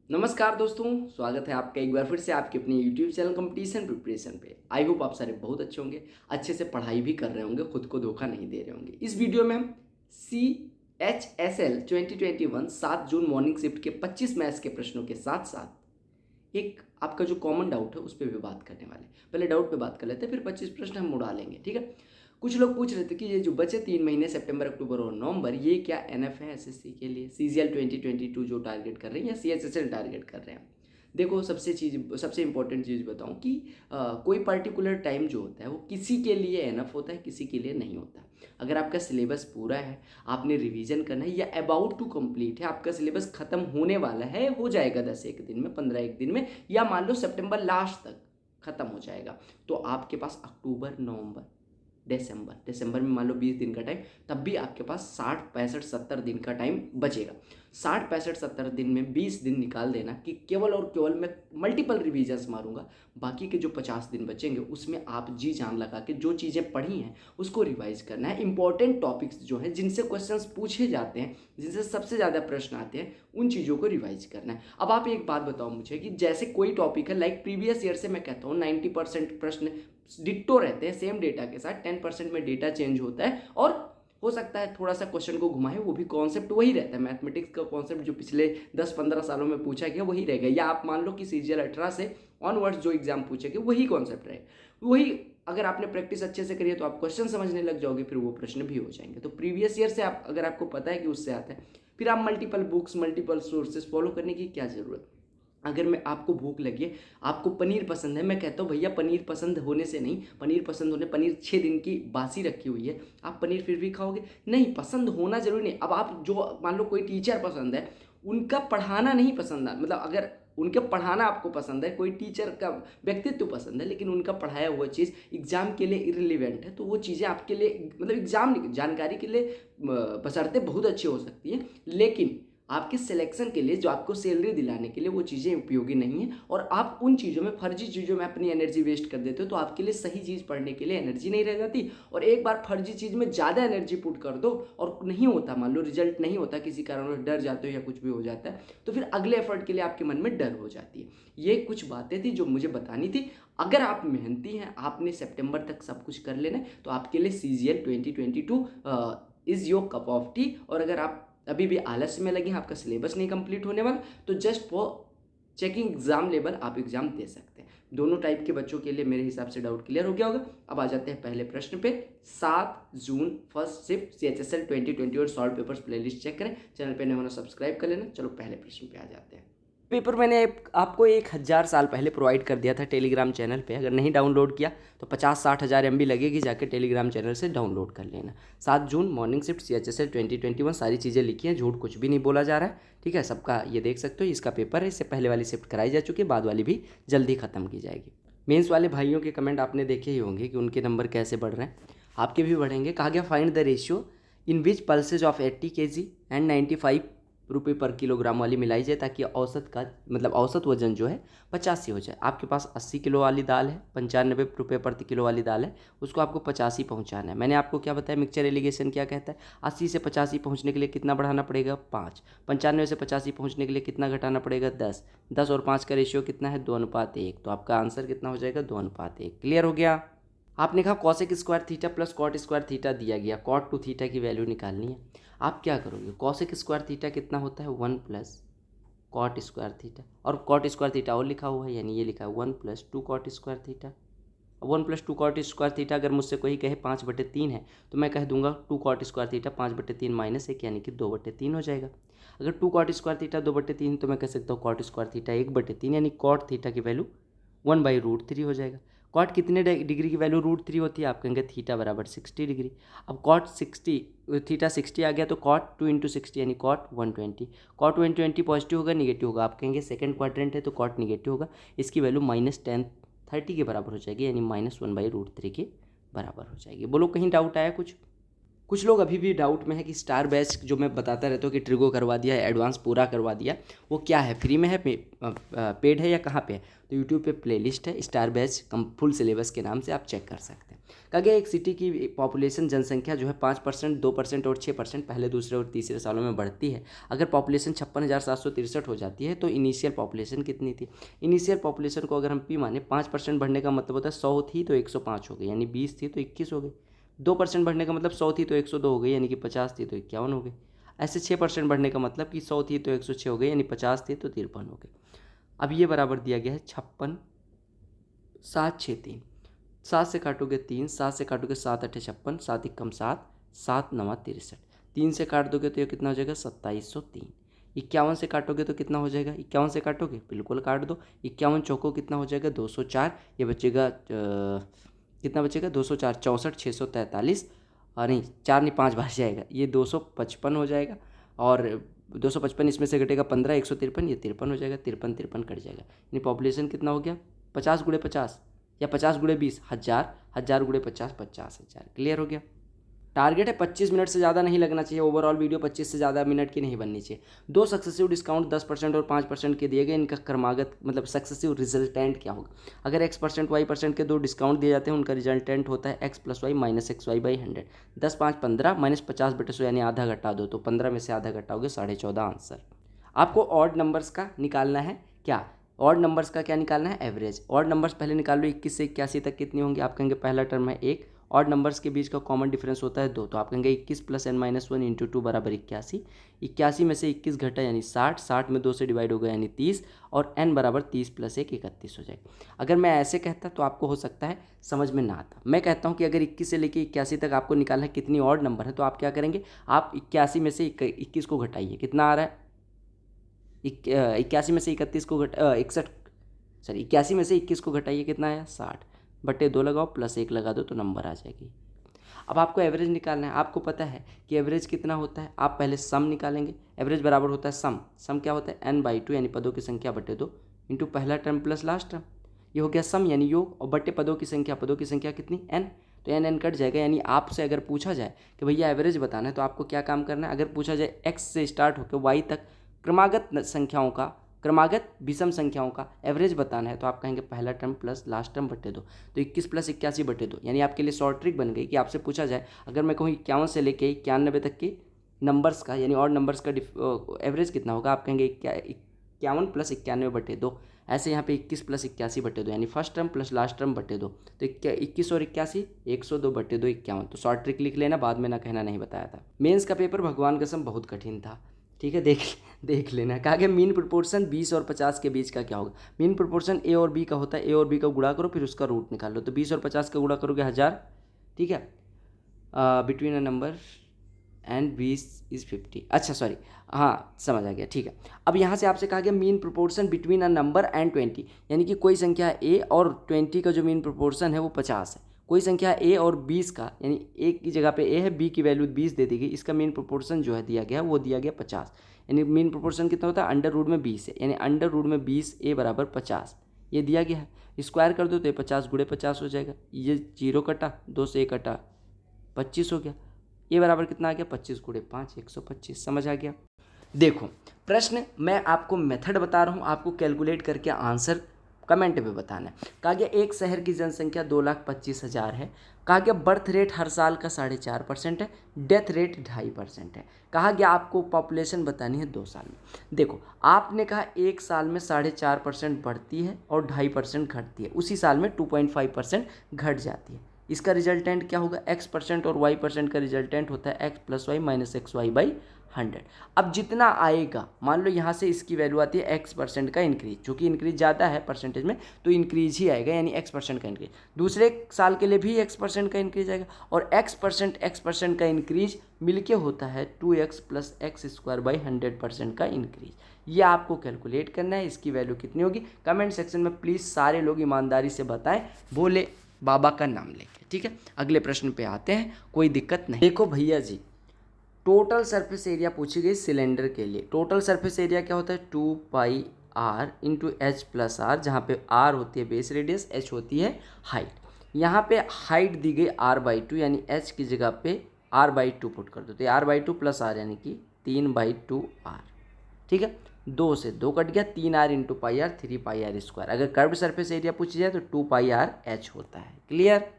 नमस्कार दोस्तों, स्वागत है आपका एक बार फिर से आपके अपने YouTube चैनल कंपटीशन प्रिपरेशन पे। आई होप आप सारे बहुत अच्छे होंगे, अच्छे से पढ़ाई भी कर रहे होंगे, खुद को धोखा नहीं दे रहे होंगे। इस वीडियो में हम CHSL 2021 7 जून मॉर्निंग शिफ्ट के 25 मैथ्स के प्रश्नों के साथ साथ एक आपका जो कॉमन डाउट है उस पर भी बात करने वाले हैं। पहले डाउट पे बात कर लेते हैं, फिर 25 प्रश्न हम उड़ा लेंगे, ठीक है। कुछ लोग पूछ रहे थे कि ये जो बचे 3 महीने सितंबर, अक्टूबर और नवंबर, ये क्या एनएफ है एसएससी के लिए, CGL 2022 जो टारगेट कर रहे हैं या CHSL टारगेट कर रहे हैं। देखो, सबसे इंपॉर्टेंट चीज़ बताऊं कि कोई पर्टिकुलर टाइम जो होता है वो किसी के लिए एनफ होता है, किसी के लिए नहीं होता। अगर आपका सिलेबस पूरा है, आपने रिवीजन करना है या अबाउट टू कंप्लीट है, आपका सिलेबस खत्म होने वाला है, हो जाएगा 10 एक दिन में, 15 एक दिन में, या मान लो सितंबर लास्ट तक खत्म हो जाएगा, तो आपके पास अक्टूबर, नवंबर, दिसंबर में मान लो 20 दिन का टाइम, तब भी आपके पास 60 65 70 दिन का टाइम बचेगा। 60 65 70 दिन में 20 दिन निकाल देना कि केवल और केवल मैं मल्टीपल रिवीजन्स मारूंगा। बाकी के जो 50 दिन बचेंगे उसमें आप जी जान लगा के जो चीज़ें पढ़ी हैं उसको रिवाइज करना है। इंपॉर्टेंट टॉपिक्स जो हैं, जिनसे क्वेश्चंस पूछे जाते हैं, जिनसे सबसे ज़्यादा प्रश्न आते हैं, उन चीज़ों को रिवाइज करना है। अब आप एक बात बताओ मुझे कि जैसे कोई टॉपिक है, लाइक प्रीवियस ईयर से मैं कहता हूँ 90% प्रश्न डिट्टो रहते हैं सेम डेटा के साथ, 10% में डेटा चेंज होता है और हो सकता है थोड़ा सा क्वेश्चन को घुमाए, वो भी कॉन्सेप्ट वही रहता है। मैथमेटिक्स का कॉन्सेप्ट जो पिछले 10-15 सालों में पूछा गया वही रहेगा, या आप मान लो कि CGL 18 से ऑनवर्ड्स जो एग्जाम पूछे गए वही कॉन्सेप्ट रहेगा। वही अगर आपने प्रैक्टिस अच्छे से करी है तो आप क्वेश्चन समझने लग जाओगे, फिर वो प्रश्न भी हो जाएंगे। तो प्रीवियस ईयर से आप, अगर आपको पता है कि उससे आता है, फिर आप multiple books, multiple sources follow करने की क्या ज़रूरत। अगर मैं आपको भूख लगी है, आपको पनीर पसंद है, मैं कहता हूँ भैया पनीर पसंद होने से नहीं, पनीर पसंद होने, पनीर 6 दिन की बासी रखी हुई है, आप पनीर फिर भी खाओगे? नहीं, पसंद होना जरूरी नहीं। अब आप जो मान लो कोई टीचर पसंद है, उनका पढ़ाना नहीं पसंद है, मतलब अगर उनके पढ़ाना आपको पसंद है, कोई टीचर का व्यक्तित्व पसंद है, लेकिन उनका पढ़ाया हुआ चीज़ एग्जाम के लिए इररिलेवेंट है, तो वो चीज़ें आपके लिए, मतलब एग्जाम जानकारी के लिए बशर्ते बहुत अच्छी हो सकती है, लेकिन आपके सिलेक्शन के लिए, जो आपको सैलरी दिलाने के लिए, वो चीज़ें उपयोगी नहीं है। और आप उन चीज़ों में, फर्जी चीज़ों में अपनी एनर्जी वेस्ट कर देते हो, तो आपके लिए सही चीज़ पढ़ने के लिए एनर्जी नहीं रह जाती। और एक बार फर्जी चीज़ में ज़्यादा एनर्जी पुट कर दो और नहीं होता, मान लो रिजल्ट नहीं होता, किसी कारणवश डर जाते हो या कुछ भी हो जाता है, तो फिर अगले एफर्ट के लिए आपके मन में डर हो जाती है। ये कुछ बातें थी जो मुझे बतानी थी। अगर आप मेहनती हैं, आपने सितंबर तक सब कुछ कर लेना है, तो आपके लिए CGL 2022 is your cup of T. और अगर आप अभी भी आलस्य में लगे हैं, आपका सिलेबस नहीं कंप्लीट होने वाला, तो just for checking exam level आप एग्जाम दे सकते हैं। दोनों टाइप के बच्चों के लिए मेरे हिसाब से डाउट क्लियर हो गया होगा। अब आ जाते हैं पहले प्रश्न पे। 7 जून फर्स्ट शिफ्ट CHSL 2020 और सॉल्व पेपर्स प्लेलिस्ट चेक करें, चैनल पे नए होना सब्सक्राइब कर लेना। चलो पहले प्रश्न पे आ जाते हैं। पेपर मैंने आपको 1000 साल पहले प्रोवाइड कर दिया था टेलीग्राम चैनल पे। अगर नहीं डाउनलोड किया तो 50-60 हज़ार MB लगेगी, जाके टेलीग्राम चैनल से डाउनलोड कर लेना। 7 जून मॉर्निंग शिफ्ट CHSL 2021 सारी चीज़ें लिखी हैं, झूठ कुछ भी नहीं बोला जा रहा है, ठीक है। सबका ये देख सकते हो, इसका पेपर है, इससे पहले वाली शिफ्ट कराई जा चुकी है, बाद वाली भी जल्दी ख़त्म की जाएगी। मेंस वाले भाइयों के कमेंट आपने देखे ही होंगे कि उनके नंबर कैसे बढ़ रहे हैं, आपके भी बढ़ेंगे। कहा गया find the ratio in which pulses of 80 kg and 95 रुपये पर किलोग्राम वाली मिलाई जाए, ताकि औसत का, मतलब औसत वजन जो है 85 हो जाए। आपके पास 80 किलो वाली दाल है, 95 रुपये प्रति किलो वाली दाल है, उसको आपको 85 पहुंचाना है। मैंने आपको क्या बताया, मिक्सचर एलिगेशन क्या कहता है, 80 से 85 पहुंचने के लिए कितना बढ़ाना पड़ेगा, 5। 95 से 85 पहुंचने के लिए कितना घटाना पड़ेगा, 10। 10 और 5 का रेशियो कितना है, 2:1। तो आपका आंसर कितना हो जाएगा, 2:1। क्लियर हो गया। आपने कहा cosec square theta plus cot square theta दिया गया, कॉट टू थीटा की वैल्यू निकालनी है। आप क्या करोगे, कॉसेक स्क्वायर थीटा कितना होता है, 1 प्लस कॉट स्क्वायर थीटा, और कॉट स्क्वायर थीटा और लिखा हुआ है, यानी ये लिखा है 1 + 2 cot square theta. 1 + 2 cot square theta अगर मुझसे कोई कहे 5/3 है, तो मैं कह दूंगा 2 कॉट स्क्वायर थीटा 5/3 - 1, यानी कि 2/3 हो जाएगा। अगर 2 कॉट स्क्वायर थीटा 2/3, तो मैं कह सकता हूँ कॉट स्क्वायर थीटा 1/3, यानी कॉट थीटा की वैल्यू 1/√3 हो जाएगा। कॉट कितने डिग्री की वैल्यू √3 होती है, आप कहेंगे थीटा बराबर 60 डिग्री। अब कॉट 60, थीटा 60 आ गया, तो कॉट 2 × 60 यानी कॉट 120। कॉट 120 पॉजिटिव होगा निगेटिव होगा, आप कहेंगे सेकंड क्वाड्रेंट है तो कॉट निगेटिव होगा, इसकी वैल्यू -1030 के बराबर हो जाएगी, यानी -1/√3 के बराबर हो जाएगी। बोलो कहीं डाउट आया कुछ लोग अभी भी डाउट में है कि स्टार बैच जो मैं बताता रहता हूँ कि ट्रिगो करवा दिया है, एडवांस पूरा करवा दिया, वो क्या है, फ्री में है, पेड है या कहाँ पे है। तो यूट्यूब पे प्लेलिस्ट है स्टार बैच कम फुल सिलेबस के नाम से, आप चेक कर सकते हैं। कहा गया एक सिटी की पॉपुलेशन जनसंख्या जो है 5%, 2% और 6% पहले, दूसरे और तीसरे सालों में बढ़ती है। अगर पॉपुलेशन 56,763 हो जाती है तो इनिशियल पॉपुलेशन कितनी थी? इनिशियल पॉपुलेशन को अगर हम पी माने, 5% बढ़ने का मतलब होता है 100 थी तो 105 हो गई, यानी 20 थी तो 21 हो गई। 2% बढ़ने का मतलब 100 थी तो 102 हो गई, यानी कि 50 थी तो 51 हो गई। ऐसे 6% बढ़ने का मतलब कि 100 थी तो 106 हो गई, यानी 50 थी तो 53 हो गई। अब ये बराबर दिया गया है 56, 7, 6, 3। 7 से काटोगे 3, 7 से काटोगे 7, 8 56, 7 एकम 7, 7 9 63। 3 से काट दोगे तो ये कितना हो जाएगा? 2703। 51 से काटोगे तो कितना हो जाएगा? 51 से काटोगे, बिल्कुल काट दो। 51 चौको कितना हो जाएगा? 204। ये बचेगा कितना बचेगा? 204, 64, 643, और नहीं 4 नहीं 5 बार जाएगा, ये 255 हो जाएगा। और 255 इसमें से घटेगा 15, 153, ये 53 हो जाएगा। 53 53 कट जाएगा, यानी पॉपुलेशन कितना हो गया? 50 गुणे 50 या 50 गुणे 20, 1000, 1000 गुणे 50, 50,000। क्लियर हो गया। टारगेट है 25 मिनट से ज़्यादा नहीं लगना चाहिए। ओवरऑल वीडियो 25 से ज़्यादा मिनट की नहीं बननी चाहिए। 2 सक्सेसिव डिस्काउंट 10% और 5% के दिए गए, इनका क्रमागत मतलब सक्सेसिव रिजल्टेंट क्या होगा? अगर x% y% के 2 डिस्काउंट दिए जाते हैं, उनका रिजल्टेंट होता है x + y - xy / 100। 10, 5, 15 -50/100, यानी आधा घटा दो तो 15 में से आधा घटाओगे 14.5 आंसर। आपको ऑड नंबर्स का निकालना है। क्या ऑड नंबर्स का क्या निकालना है? एवरेज। ऑड नंबर्स पहले निकाल लो, 21 से 81 तक कितनी होंगी? आप कहेंगे पहला टर्म है 1। ऑड नंबर्स के बीच का कॉमन डिफरेंस होता है 2, तो आप कहेंगे 21 + n - 1 × 2 = 81। 81 में से 21 घटा यानी 60, 60 में 2 से डिवाइड हो गया यानी 30, और n = 30 + 1 31 हो जाएगा। अगर मैं ऐसे कहता तो आपको हो सकता है समझ में ना आता। मैं कहता हूँ कि अगर 21 से लेकर 81 तक आपको निकालना है कितनी ऑड नंबर है, तो आप क्या करेंगे? आप 81 में से 21 को घटाइए, कितना आ रहा है? 81 में से 31 को 81 में से 21 को घटाइए, कितना आया? 60/2 लगाओ, +1 लगा दो तो नंबर आ जाएगी। अब आपको एवरेज निकालना है। आपको पता है कि एवरेज कितना होता है? आप पहले सम निकालेंगे। एवरेज बराबर होता है सम। सम क्या होता है? n/2, यानी पदों की संख्या बटे 2 इंटू पहला टर्म प्लस लास्ट टर्म। ये हो गया सम यानी योग, और बटे पदों की संख्या। पदों की संख्या कितनी? n, तो n कट जाएगा। यानी आपसे अगर पूछा जाए कि भैया एवरेज बताना है, तो आपको क्या काम करना है? अगर पूछा जाए x से स्टार्ट होकर y तक क्रमागत विषम संख्याओं का एवरेज बताना है, तो आप कहेंगे पहला टर्म प्लस लास्ट टर्म बटे 2, तो 21 + 81/2। यानी आपके लिए शॉर्ट ट्रिक बन गई कि आपसे पूछा जाए, अगर मैं कहूँ 51 से लेके 91 तक के नंबर्स का, यानी ऑड नंबर्स का एवरेज कितना होगा, आप कहेंगे 51 + 91/2। ऐसे यहाँ पे 21 + 81/2, यानी first term plus last term बटे 2, तो 21 और 81 102/2 51। तो शॉर्ट ट्रिक लिख लेना, बाद में ना कहना नहीं बताया था। मेंस का पेपर भगवान कसम बहुत कठिन था, ठीक है, देख लेना। कहा गया मीन प्रोपोर्शन 20 और 50 के बीच का क्या होगा? मीन प्रोपोर्शन ए और बी का होता है। ए और बी का गुणा करो, फिर उसका रूट निकाल लो। तो 20 और 50 का गुणा करोगे 1000, ठीक है, बिटवीन अ नंबर एंड 20 = 50। अच्छा सॉरी, हाँ समझ आ गया, ठीक है। अब यहाँ से आपसे कहा गया mean proportion between a number and 20, यानी कि कोई संख्या ए और 20 का जो मीन प्रोपोर्शन है वो 50 है। कोई संख्या ए और 20 का, यानी ए की जगह पे ए है, बी की वैल्यू 20 दे दी गई, इसका मीन प्रोपोर्शन जो है दिया गया वो दिया गया 50। यानी मीन प्रोपोर्शन कितना होता है? √20 है, यानी √20 a = 50 ये दिया गया है। स्क्वायर कर दो तो ये 50 × 50 हो जाएगा। ये 0 कटा, 2 से 1 कटा, 25 हो गया। ये बराबर कितना आ गया? 25 × 5 125। समझ आ गया? देखो प्रश्न मैं आपको मेथड बता रहा हूँ, आपको कैलकुलेट करके आंसर कमेंट में बताना है। कहा गया एक शहर की जनसंख्या 2,25,000 है। कहा गया बर्थ रेट हर साल का 4.5% है, डेथ रेट 2.5% है। कहा गया आपको पॉपुलेशन बतानी है 2 साल में। देखो आपने कहा एक साल में 4.5% बढ़ती है और 2.5% घटती है, उसी साल में 2.5% घट जाती है। इसका रिजल्टेंट क्या होगा? x% और y% का रिजल्टेंट होता है x + y - xy / 100। अब जितना आएगा, मान लो यहाँ से इसकी वैल्यू आती है x% का इंक्रीज, चूँकि इंक्रीज ज़्यादा है परसेंटेज में तो इंक्रीज ही आएगा, यानी x% का इंक्रीज। दूसरे साल के लिए भी x% का इंक्रीज आएगा, और x% का इंक्रीज मिलके होता है 2x + x² / 100% का इंक्रीज। ये आपको कैलकुलेट करना है। इसकी वैल्यू कितनी होगी? कमेंट सेक्शन में प्लीज़ सारे लोग ईमानदारी से बताएं, भोले बाबा का नाम लेके, ठीक है। अगले प्रश्न पे आते हैं, कोई दिक्कत नहीं। देखो भैया जी, टोटल सरफेस एरिया पूछी गई सिलेंडर के लिए। टोटल सरफेस एरिया क्या होता है? 2πr × h + r, जहाँ पे r होती है बेस रेडियस, h होती है हाइट। यहाँ पे हाइट दी गई r/2, यानी h की जगह पे r/2 पुट कर दो, तो r/2 + r यानी कि 3/2r, ठीक है। 2 से 2 कट गया, 3r × πr 3πr²। अगर कर्व्ड सरफेस एरिया पूछी जाए तो 2πr h होता है। क्लियर?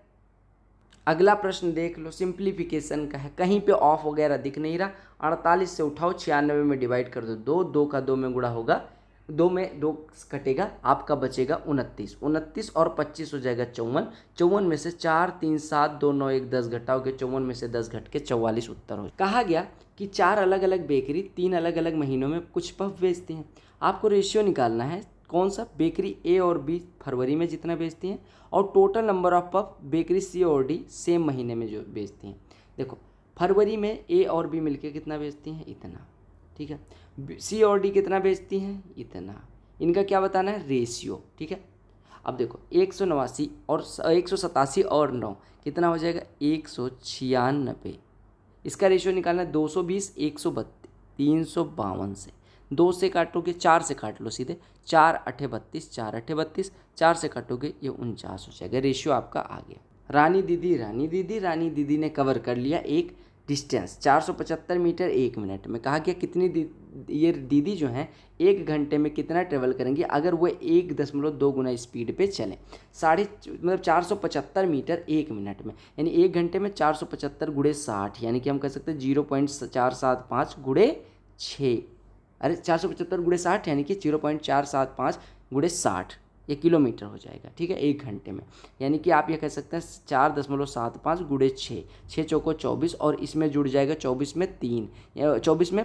अगला प्रश्न देख लो, सिंप्लीफिकेशन का है, कहीं पे ऑफ वगैरह दिख नहीं रहा। 48 से उठाओ, 96 में डिवाइड कर दो, 2 2 का 2 में गुणा होगा, 2 में 2 कटेगा, आपका बचेगा 29, 29 और 25 हो जाएगा 54, 54 में से 4 3 7 2 9 1 10 घटाओगे, 54 में से 10 घट के 44 उत्तर हो। कहा गया कि 4 अलग अलग बेकरी 3 अलग अलग महीनों में कुछ पफ बेचती हैं। आपको रेशियो निकालना है, कौन सा, बेकरी ए और बी फरवरी में जितना बेचती हैं और total number of puff bakery C और डी सेम महीने में जो बेचती हैं। देखो फरवरी में ए और बी मिलके कितना बेचती हैं, इतना, ठीक है। सी और डी कितना बेचती हैं, इतना। इनका क्या बताना है, रेशियो, ठीक है। अब देखो 189 और 187 और 9 कितना हो जाएगा, 196। इसका रेशियो निकालना है 220 132 352 से 2 से काटोगे, 4 से काट लो सीधे, 4 8 32, 4 8 32, 4 से काटोगे ये 49 हो जाएगा। रेशियो आपका आ गया। रानी दीदी ने कवर कर लिया एक डिस्टेंस 475 मीटर 1 मिनट में। कहा गया कितनी ये दीदी जो हैं 1 घंटे में कितना ट्रेवल करेंगी अगर वो 1.2 गुना स्पीड पे चलें। 475 मीटर 1 मिनट में, यानी 1 घंटे में 475 गुणे 60, यानी कि हम कह सकते हैं 0.475 गुणे 6, अरे 475 गुणे 60 यानी कि 0.475 गुणे 60, ये किलोमीटर हो जाएगा, ठीक है, 1 घंटे में। यानी कि आप ये कह सकते हैं 4.75 गुणे 6, 6 चौको 24 और इसमें जुड़ जाएगा 24 में 3, 24 में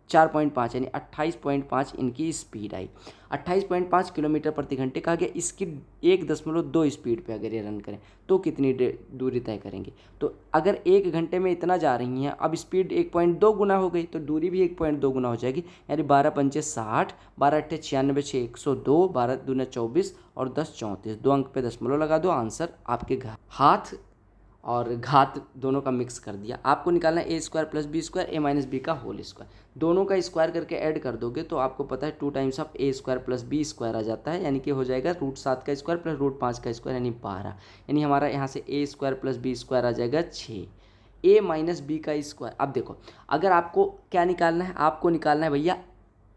4.5 यानी 28.5 इनकी स्पीड आई। 28.5 किलोमीटर प्रति घंटे। कहा गया इसकी 1.2 स्पीड पे अगर ये रन करें तो कितनी दूरी तय करेंगे। तो अगर 1 घंटे में इतना जा रही हैं, अब स्पीड 1.2 गुना हो गई तो दूरी भी 1.2 गुना हो जाएगी, यानी 12 पंचे 60, 12 अट्ठे 96, 6 102, 12 दूना 24 और 10 34। 2 अंक पे दशमलव लगा दो, आंसर आपके हाथ और घात दोनों का मिक्स कर दिया। आपको निकालना है a² + b² a - b का होल स्क्वायर। दोनों का स्क्वायर करके ऐड कर दोगे तो आपको पता है 2 टाइम्स ऑफ a² + b² आ जाता है, यानी कि हो जाएगा √7 का स्क्वायर प्लस √5 का स्क्वायर यानी 12, यानी हमारा यहाँ से a² + b² आ जाएगा 6, a - b का स्क्वायर। अब देखो अगर आपको क्या निकालना है, आपको निकालना है भैया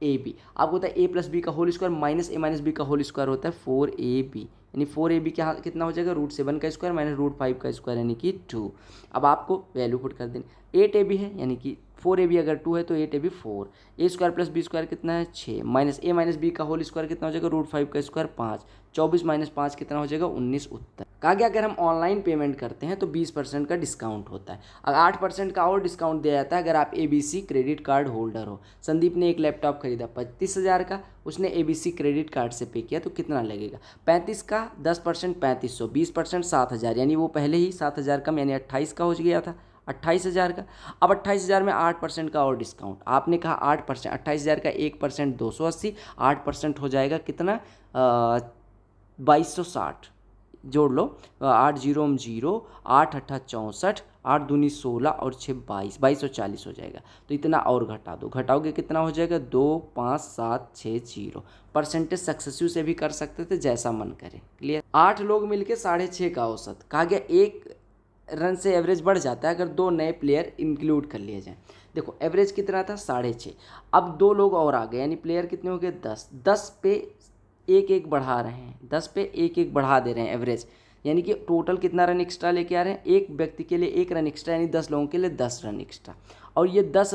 AB। आपको होता है a + b का whole square minus a - b का होल स्क्वायर होता है 4ab, यानी 4ab क्या कितना हो जाएगा, √7 का स्क्वायर माइनस √5 का स्क्वायर यानी कि 2। अब आपको वैल्यू पुट कर देनी, 8ab है यानी कि 4ab अगर 2 है तो 8ab 4, a² + b² कितना है 6, माइनस a - b का होल स्क्वायर कितना हो जाएगा, √5 का स्क्वायर 5, 24 - 5 कितना हो जाएगा 19 उत्तर। कहा गया अगर हम ऑनलाइन पेमेंट करते हैं तो 20% का डिस्काउंट होता है, अगर 8% का और डिस्काउंट दिया जाता है अगर आप ABC क्रेडिट कार्ड होल्डर हो। संदीप ने एक लैपटॉप खरीदा 35,000 का, उसने ABC क्रेडिट कार्ड से पे किया तो कितना लगेगा, 35 का 10% 3500, 20% 7,000, यानी वो पहले ही 7,000 कम यानी 28 का हो गया था, 28,000 का। अब 28,000 में 8% का और डिस्काउंट, आपने कहा 8%, 28,000 का 1% 280, 8% हो जाएगा कितना 2260, जोड़ लो, 8 0 0, 8 8 64, 8 दूनी 16 और 6 22, 2240 हो जाएगा। तो इतना और घटा दो, घटाओगे कितना हो जाएगा 2 5 7 6 0। परसेंटेज सक्सेसिव से भी कर सकते थे, जैसा मन करे। क्लियर। 8 लोग मिलके 6.5 का औसत। कहा गया 1 रन से एवरेज बढ़ जाता है अगर 2 नए प्लेयर इंक्लूड कर लिए जाएँ। देखो एवरेज कितना था 6.5, अब 2 लोग और आ गए यानी प्लेयर कितने हो गए 10, 10 पे 1 बढ़ा रहे हैं, 10 पे 1 बढ़ा दे रहे हैं एवरेज, यानी कि टोटल कितना रन एक्स्ट्रा लेके आ रहे हैं, एक व्यक्ति के लिए 1 रन एक्स्ट्रा, यानी 10 लोगों के लिए 10 रन एक्स्ट्रा। और ये 10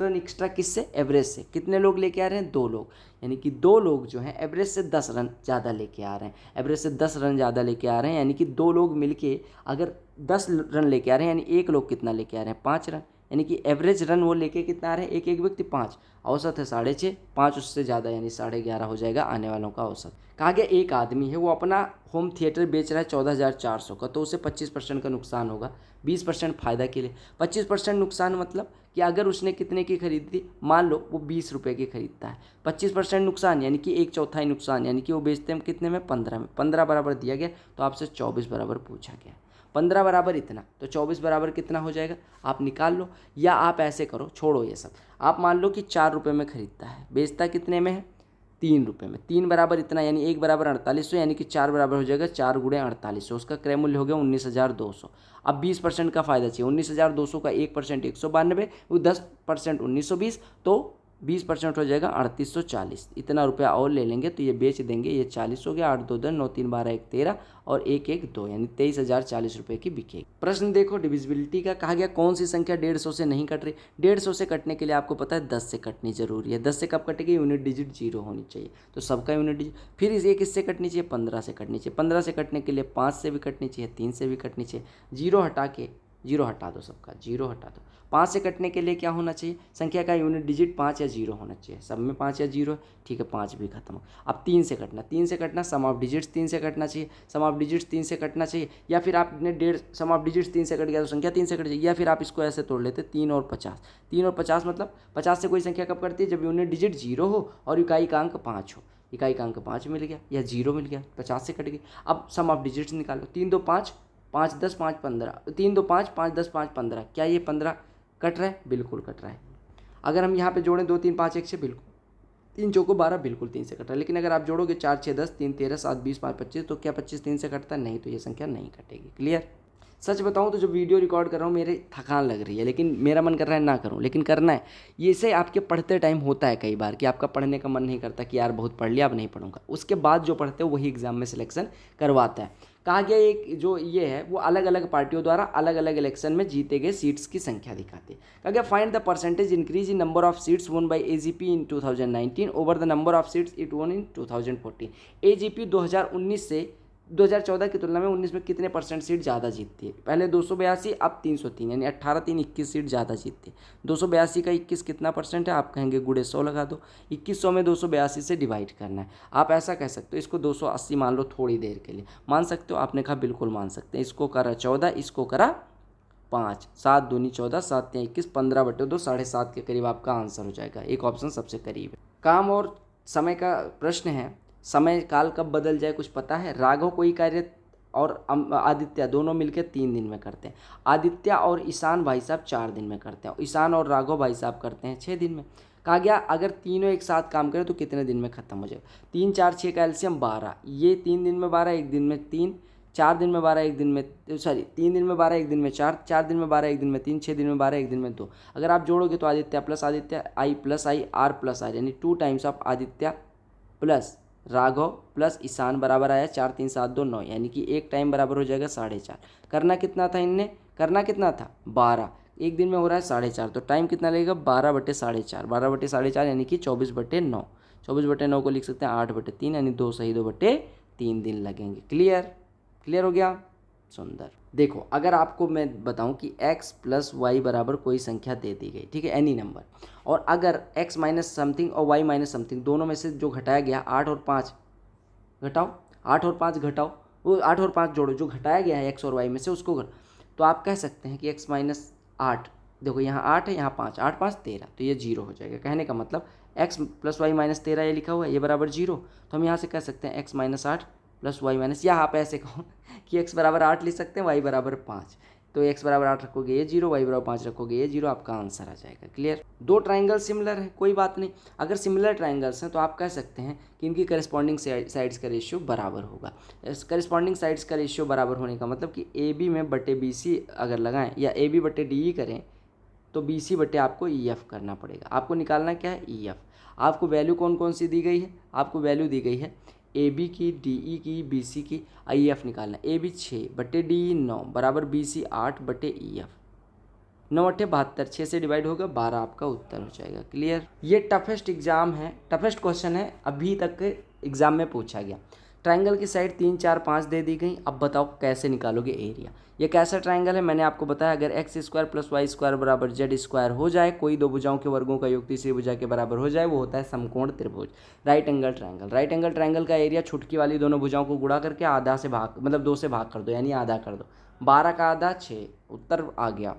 रन एक्स्ट्रा किससे, एवरेज से। कितने लोग लेके आ रहे हैं 2 लोग, यानी कि 2 लोग जो हैं एवरेज से 10 रन ज़्यादा लेके आ रहे हैं, एवरेज से 10 रन ज़्यादा लेके आ रहे हैं, यानी कि 2 लोग मिलके अगर 10 रन लेके आ रहे हैं यानी 1 लोग कितना लेके आ रहे हैं 5 रन, यानी कि एवरेज रन वो लेके कितना आ रहे हैं एक व्यक्ति 5, औसत है 6.5, 5 उससे ज़्यादा यानी 11.5 हो जाएगा आने वालों का औसत। कहा गया एक आदमी है वो अपना होम थिएटर बेच रहा है 14,400 का, तो उसे 25% का नुकसान होगा, 20% फ़ायदा के लिए। 25% नुकसान मतलब कि अगर उसने कितने की खरीदी, मान लो वो 20 रुपये की खरीदता है, 25% नुकसान यानी कि 1/4 नुकसान, यानी कि वो बेचते हैं कितने में 15 में, 15 बराबर दिया गया तो आपसे 24 बराबर पूछा गया। 15 बराबर इतना तो 24 बराबर कितना हो जाएगा आप निकाल लो, या आप ऐसे करो, छोड़ो ये सब, आप मान लो कि 4 रुपये में खरीदता है, बेचता कितने में है 3 रुपये में, 3 बराबर इतना यानी 1 बराबर 4800, यानी कि 4 बराबर हो जाएगा 4 गुणे 4800, उसका क्रय मूल्य हो गया 19,200। अब 20% का फ़ायदा चाहिए, 19,200 का 1% 192, वो 10% 1920, तो 20% हो जाएगा 3840। इतना रुपया और ले लेंगे तो ये बेच देंगे, ये 40 हो गया, 8 2 10 9 3 12 1 13 और 1 1 2 यानी 23,040 रुपये की बिकेगी। प्रश्न देखो डिविजिबिलिटी का, कहा गया कौन सी संख्या 150 से नहीं कट रही। 150 से कटने के लिए आपको पता है 10 से कटनी जरूरी है। 10 से कब कटेगी, यूनिट डिजिट 0 होनी चाहिए, तो सबका यूनिट डिजिट। फिर इस एक इससे कटनी चाहिए, 15 से कटनी चाहिए। 15 से कटने के लिए 5 से भी कटनी चाहिए, 3 से भी कटनी चाहिए। 0 हटा के 0 हटा दो, सबका 0 हटा दो। 5 से कटने के लिए क्या होना चाहिए, संख्या का यूनिट डिजिट 5 या 0 होना चाहिए। सब में 5 या 0 है, ठीक है, 5 भी खत्म हो। अब 3 से कटना, 3 से कटना, सम ऑफ डिजिट्स 3 से कटना चाहिए, सम ऑफ डिजिट्स 3 से कटना चाहिए। या फिर आपने 1.5 सम ऑफ डिजिट्स 3 से कट गया तो संख्या 3 से कट जाएगी। या फिर आप इसको ऐसे तोड़ लेते 3 और 50। 3 और 50 मतलब 50 से कोई संख्या कब करती है, जब यूनिट डिजिट 0 हो और इकाई का अंक 5 हो। इकाई का अंक 5 मिल गया या 0 मिल गया, 50 से कट गई। अब सम ऑफ डिजिट्स निकालो, 3 2 5 5 10 5 15, 3 2 5 5 10 5 15। क्या ये 15 कट रहा है, बिल्कुल कट रहा है। अगर हम यहाँ पे जोड़ें 2 3 5 1 से, बिल्कुल 3 चौको 12, बिल्कुल 3 से कट रहा है। लेकिन अगर आप जोड़ोगे 4 6 10 3 13 7 20 5 25, तो क्या 25 3 से कटता है, नहीं, तो ये संख्या नहीं कटेगी। क्लियर। सच बताऊं तो जो वीडियो रिकॉर्ड कर रहा हूँ मेरे थकान लग रही है, लेकिन मेरा मन कर रहा है ना करूँ, लेकिन करना है। ये इसे आपके पढ़ते टाइम होता है कई बार कि आपका पढ़ने का मन नहीं करता कि यार बहुत पढ़ लिया अब नहीं पढ़ूंगा, उसके बाद जो पढ़ते हो वही एग्जाम में सिलेक्शन करवाता है। कहा गया एक जो ये है वो अलग अलग पार्टियों द्वारा अलग अलग इलेक्शन में जीते गए सीट्स की संख्या दिखाते हैं। कहा गया find the percentage increase in number of seats won by AGP in 2019 over the number of seats it won in 2014। AGP 2019 से 2014 की तुलना में 19 में कितने परसेंट सीट ज़्यादा जीतती है। पहले 282, अब 303, यानी 18 3 21 सीट ज़्यादा जीतती है। 282 का 21 कितना परसेंट है, आप कहेंगे गुड़े 100 लगा दो। 2100 में 282 से डिवाइड करना है। आप ऐसा कह सकते हो, इसको 280 मान लो थोड़ी देर के लिए, मान सकते हो। आपने कहा बिल्कुल मान सकते हैं। इसको करा 14, इसको करा 5, 7 दूनी 14, 7 3 21, 15/2 7.5 के करीब आपका आंसर हो जाएगा। एक ऑप्शन सबसे करीब है। काम और समय का प्रश्न है, समय काल कब बदल जाए कुछ पता है। राघव कोई कार्य और आदित्य दोनों मिलकर 3 दिन में करते हैं। आदित्य और ईशान भाई साहब 4 दिन में करते हैं। ईशान और राघव भाई साहब करते हैं 6 दिन में। कहा गया अगर तीनों एक साथ काम करें तो कितने दिन में खत्म हो जाएगा। 3 4 6 का एलसीएम 12, ये 3 दिन में 12, 1 दिन में 3, 4 दिन में 12, 1 दिन में 3 दिन में 12, 1 दिन में 4, 4 दिन में 12, 1 दिन में 3, 6 दिन में 12, 1 दिन में 2। अगर आप जोड़ोगे तो Aditya plus Aditya, I plus I, R plus R, यानी 2 times of Aditya plus Raghav plus Ishaan बराबर आया 4 3 7 2 9, यानी कि एक टाइम बराबर हो जाएगा 4.5। करना कितना था इनने, करना कितना था 12, एक दिन में हो रहा है 4.5, तो टाइम कितना लगेगा 12/4.5, 12/4.5 यानी कि 24/9। 24/9 को लिख सकते हैं 8/3, यानी 2 सही 2/3 दिन लगेंगे। क्लियर, क्लियर हो गया, सुंदर। देखो अगर आपको मैं बताऊं कि x + y बराबर कोई संख्या दे दी गई, ठीक है, एनी नंबर, और अगर x माइनस समथिंग और y माइनस समथिंग दोनों में से जो घटाया गया 8 और 5 घटाओ, 8 और 5 घटाओ, वो 8 और 5 जोड़ो, जो घटाया गया है x और y में से उसको तो आप कह सकते हैं कि x - 8, देखो यहाँ 8 है, यहाँ 5, 8 5 13, तो ये 0 हो जाएगा। कहने का मतलब x + y - 13 ये लिखा हुआ है, ये बराबर 0, तो हम यहाँ से कह सकते हैं x - 8 + y - या आप ऐसे कहो कि x बराबर 8 लिख सकते हैं, y बराबर 5, तो x बराबर 8 रखोगे ये 0, y बराबर 5 रखोगे ये 0, आपका आंसर आ जाएगा। क्लियर। 2 ट्राइंगल सिमिलर है, कोई बात नहीं, अगर सिमिलर ट्राइंगल्स हैं तो आप कह सकते हैं कि इनकी करस्पॉन्डिंग साइड्स का रेशियो बराबर होगा। करस्पॉन्डिंग साइड्स का रेशियो बराबर होने का मतलब कि AB में बटे BC अगर लगाएं या AB बटे DE करें तो BC बटे आपको EF करना पड़ेगा। आपको निकालना क्या है, EF। आपको वैल्यू कौन कौन सी दी गई है, आपको वैल्यू दी गई है AB की, DE की, BC की, EF निकालना। AB 6 बटे DE 9 बराबर BC 8 बटे EF, 9 8 72, 6 से डिवाइड होगा 12, आपका उत्तर हो जाएगा। क्लियर। ये टफेस्ट एग्जाम है, टफेस्ट क्वेश्चन है अभी तक के एग्जाम में पूछा गया। ट्राइंगल की साइड 3 4 5 दे दी गई, अब बताओ कैसे निकालोगे एरिया। ये कैसा ट्राइंगल है, मैंने आपको बताया अगर x² + y² बराबर z² हो जाए, कोई दो भुजाओं के वर्गों का योग तीसरी भुजा के बराबर हो जाए, वो होता है समकोण त्रिभुज, right angle triangle. Right angle triangle का एरिया छुटकी वाली दोनों भुजाओं को गुणा करके आधा से भाग, मतलब 2 से भाग कर दो, यानी आधा कर दो। 12 का आधा 6, उत्तर आ गया।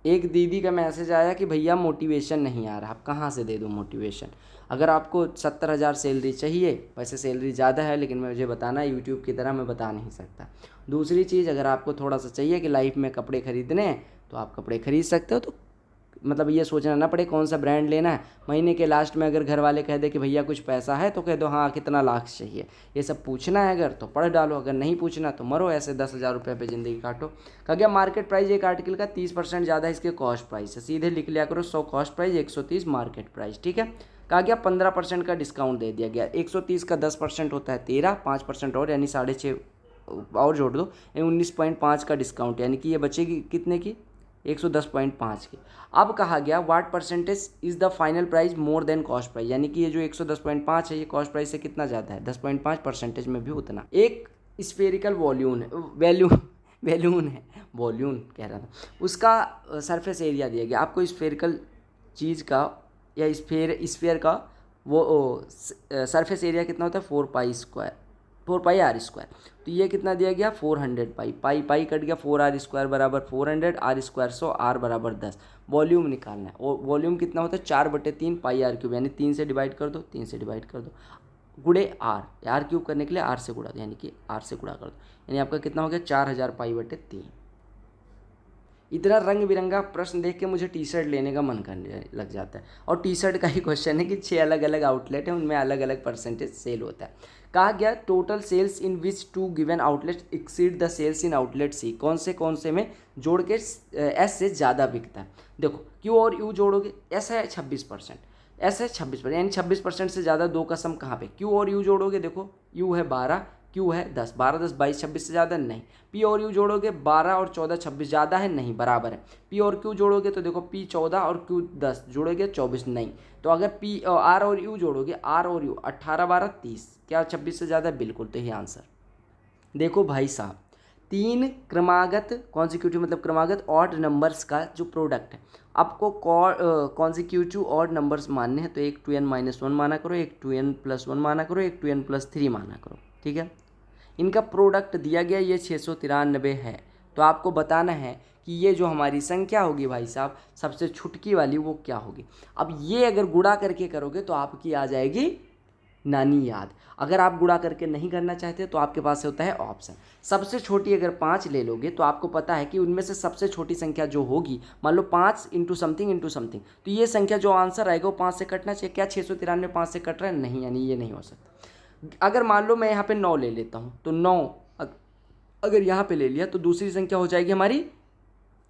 एक दीदी का मैसेज आया कि भैया मोटिवेशन नहीं आ रहा, आप कहाँ से दे दूँ मोटिवेशन। अगर आपको 70,000 सैलरी चाहिए, वैसे सैलरी ज़्यादा है लेकिन मुझे बताना है यूट्यूब की तरह मैं बता नहीं सकता। दूसरी चीज़, अगर आपको थोड़ा सा चाहिए कि लाइफ में कपड़े खरीदने हैं तो आप कपड़े खरीद सकते हो, तो मतलब ये सोचना ना पड़े कौन सा ब्रांड लेना है। महीने के लास्ट में अगर घर वाले कह दे कि भैया कुछ पैसा है तो कह दो हाँ कितना लाख चाहिए, ये सब पूछना है अगर तो पढ़ डालो, अगर नहीं पूछना तो मरो ऐसे 10,000 रुपये पे ज़िंदगी काटो। कहा गया मार्केट प्राइस एक आर्टिकल का 30% ज़्यादा है इसके कॉस्ट प्राइस से, सीधे लिख लिया करो 100 कॉस्ट प्राइस 130 मार्केट प्राइस, ठीक है। कहा गया 15% का डिस्काउंट दे दिया गया, 130 का 10% होता है 13, 5% और यानी 6.5 और जोड़ दो 19.5 का डिस्काउंट, यानी कि ये बचेगी कितने की 110.5 की। अब कहा गया what percentage is the final price more than cost price, यानी कि ये जो 110.5 है ये कॉस्ट प्राइस से कितना ज़्यादा है 10.5% में भी उतना। एक स्फेरिकल वॉल्यूम है वॉल्यूम कह रहा था, उसका सरफेस एरिया दिया गया आपको स्फेरिकल चीज़ का या स्फेयर का वो सरफेस एरिया कितना होता है 4πr²। तो ये कितना दिया गया 400 पाई कट गया 4r² बराबर 400 r² 100 r बराबर 10। वॉल्यूम निकालना है और वॉल्यूम कितना होता है 4/3 πr³ यानी 3 से डिवाइड कर दो, 3 से डिवाइड कर दो गुड़े r³ करने के लिए r से गुड़ा दो, यानी कि r से गुड़ा कर दो, यानी आपका कितना हो गया 4000 π/3। इतना रंग बिरंगा प्रश्न देख के मुझे टी शर्ट लेने का मन करने लग जाता है। और टी शर्ट का ही क्वेश्चन है कि 6 अलग अलग आउटलेट हैं, उनमें अलग अलग परसेंटेज सेल होता है। कहा गया total sales in which 2 given outlet exceed the sales in outlet C, कौन से में जोड़ के एस से ज़्यादा बिकता है। देखो क्यू और यू जोड़ोगे, एस है 26%, एस है 26%, यानी 26% से ज़्यादा दो का सम कहाँ पे, क्यू और यू जोड़ोगे, देखो यू है 12, क्यू है 10, 12 10 22 26 से ज़्यादा नहीं। पी और यू जोड़ोगे 12 और 14 26 ज़्यादा है नहीं, बराबर है। पी और क्यू जोड़ोगे तो देखो पी 14 और क्यू 10 जोड़ोगे 24 नहीं। तो अगर पी आर और यू जोड़ोगे, आर और यू 18 12 30, क्या 26 से ज़्यादा, बिल्कुल। तो ये आंसर देखो भाई साहब, 3 क्रमागत कॉन्जिक्यूटिव मतलब क्रमागत ऑड नंबर्स का जो प्रोडक्ट है आपको कॉन्जिक्यूटिव ऑड नंबर्स मानने हैं, तो एक 2n-1 माना करो, एक 2n+1 माना करो, एक 2n+3 माना करो, ठीक है। इनका प्रोडक्ट दिया गया ये 693 है। तो आपको बताना है कि ये जो हमारी संख्या होगी भाई साहब सबसे छुटकी वाली वो क्या होगी। अब ये अगर गुणा करके करोगे तो आपकी आ जाएगी नानी याद। अगर आप गुणा करके नहीं करना चाहते तो आपके पास होता है ऑप्शन। सबसे छोटी अगर 5 ले लोगे तो आपको पता है कि उनमें से सबसे छोटी संख्या जो होगी, मान लो 5 इंटू समथिंग, तो ये संख्या जो आंसर आएगा वो 5 से कटना चाहिए। क्या 693 5 से कट रहा है? नहीं, यानी ये नहीं हो सकता। अगर मान लो मैं यहाँ पे 9 ले लेता हूँ तो 9 अगर यहाँ पे ले लिया तो दूसरी संख्या हो जाएगी हमारी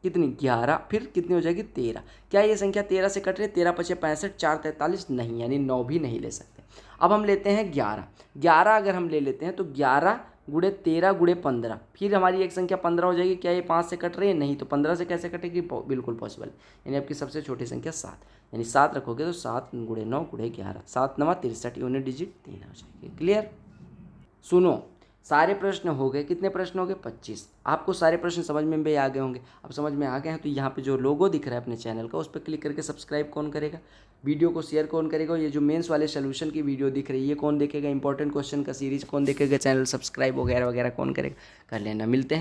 कितनी 11, फिर कितनी हो जाएगी 13। क्या ये संख्या 13 से कट रही है? 13 पचे 65, 4 43 नहीं, यानी 9 भी नहीं ले सकते। अब हम लेते हैं 11 अगर हम ले लेते हैं तो 11 गुड़े 13 गुड़े 15, फिर हमारी एक संख्या 15 हो जाएगी। क्या ये 5 से कट रही है? नहीं। तो 15 से कैसे कटेगी? बिल्कुल पॉसिबल। यानी आपकी सबसे छोटी संख्या 7, यानी 7 रखोगे तो 7 गुड़े 9 गुड़े 11, 7 9 63, यूनिट डिजिट 3 हो जाएगी। क्लियर? सुनो, सारे प्रश्न हो गए। कितने प्रश्न हो गए? 25। आपको सारे प्रश्न समझ में भी आ गए होंगे। अब समझ में आ गए हैं तो यहाँ पे जो लोगो दिख रहा है अपने चैनल का उस पर क्लिक करके सब्सक्राइब कौन करेगा, वीडियो को शेयर कौन करेगा, ये जो मेंस वाले सोल्यूशन की वीडियो दिख रही है ये कौन देखेगा, इंपॉर्टेंट क्वेश्चन का सीरीज कौन देखेगा, चैनल सब्सक्राइब वगैरह वगैरह कौन करेगा, कर लेना। मिलते हैं।